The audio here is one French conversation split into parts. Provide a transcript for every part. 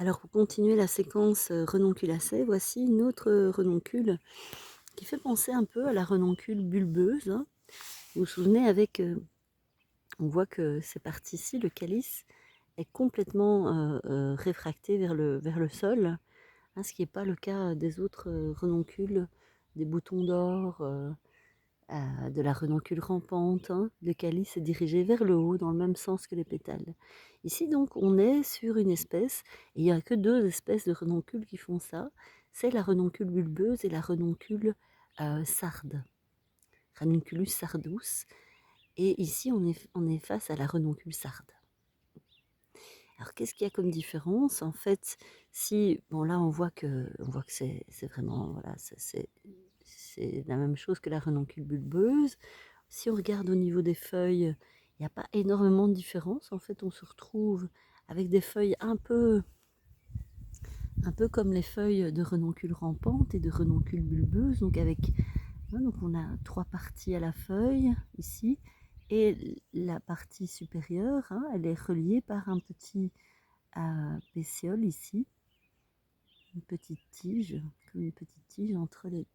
Alors pour continuer la séquence renonculacée, voici une autre renoncule qui fait penser un peu à la renoncule bulbeuse, hein. Vous vous souvenez avec, on voit que ces parties-ci, le calice, est complètement réfracté vers le sol, hein, ce qui n'est pas le cas des autres renoncules, des boutons d'or, de la renoncule rampante, hein. Le calice est dirigé vers le haut dans le même sens que les pétales. Ici donc on est sur une espèce, et il n'y a que deux espèces de renoncules qui font ça, c'est la renoncule bulbeuse et la renoncule sarde, Ranunculus sardus, et ici on est face à la renoncule sarde. Alors qu'est-ce qu'il y a comme différence? En fait, si, bon là on voit que c'est vraiment, voilà, c'est la même chose que la renoncule bulbeuse. Si on regarde au niveau des feuilles, il n'y a pas énormément de différence. En fait, on se retrouve avec des feuilles un peu comme les feuilles de renoncule rampante et de renoncule bulbeuse. Donc donc on a trois parties à la feuille ici, et la partie supérieure, hein, elle est reliée par un petit pétiole ici, une petite tige, comme une petite tige entre les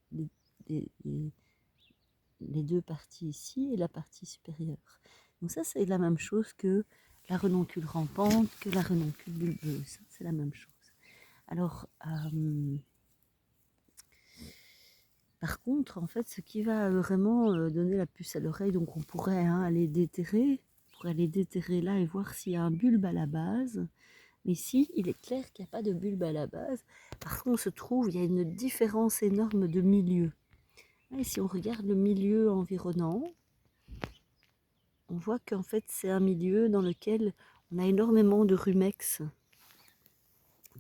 deux parties ici et la partie supérieure. Donc ça, c'est la même chose que la renoncule rampante, que la renoncule bulbeuse. C'est la même chose. Alors, par contre, en fait, ce qui va vraiment donner la puce à l'oreille, donc on pourrait aller déterrer, là et voir s'il y a un bulbe à la base. Mais ici, il est clair qu'il n'y a pas de bulbe à la base. Par contre, on se trouve, il y a une différence énorme de milieu. Et si on regarde le milieu environnant, on voit qu'en fait c'est un milieu dans lequel on a énormément de rumex,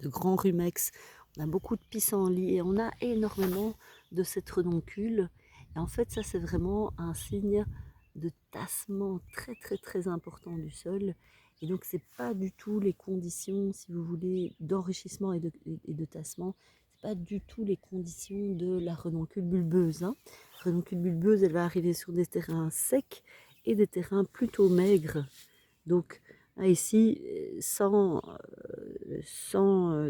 de grands rumex. On a beaucoup de pissenlits et on a énormément de cette renoncule. Et en fait ça c'est vraiment un signe de tassement très très très important du sol. Et donc c'est pas du tout les conditions, si vous voulez, d'enrichissement et de tassement. C'est pas du tout les conditions de la renoncule bulbeuse, hein. La renoncule bulbeuse, elle va arriver sur des terrains secs et des terrains plutôt maigres. Donc ici, sans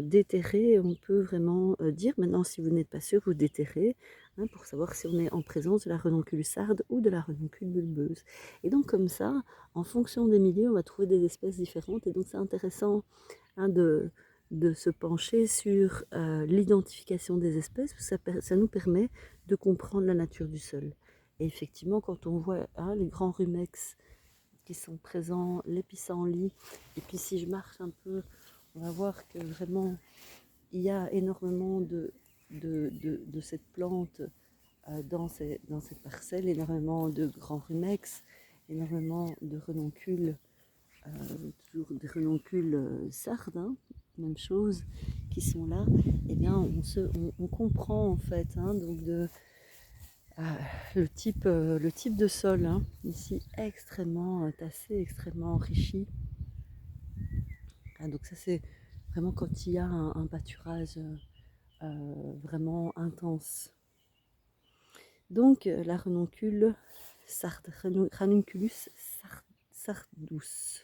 déterrer, on peut vraiment dire, maintenant si vous n'êtes pas sûr, vous déterrez, hein, pour savoir si on est en présence de la renoncule sarde ou de la renoncule bulbeuse. Et donc comme ça, en fonction des milieux, on va trouver des espèces différentes, et donc c'est intéressant, hein, de se pencher sur l'identification des espèces, parce que ça nous permet de comprendre la nature du sol. Et effectivement, quand on voit, hein, les grands rumex qui sont présents, les pissenlits, et puis si je marche un peu, on va voir que vraiment il y a énormément de cette plante dans cette parcelle, énormément de grands rumex, énormément de renoncules, toujours des renoncules sardes, hein, même chose, qui sont là. Eh bien on comprend en fait, hein, donc le type de sol, hein, ici extrêmement tassé, extrêmement enrichi. Donc ça c'est vraiment quand il y a un pâturage vraiment intense. Donc la renoncule Ranunculus sardus.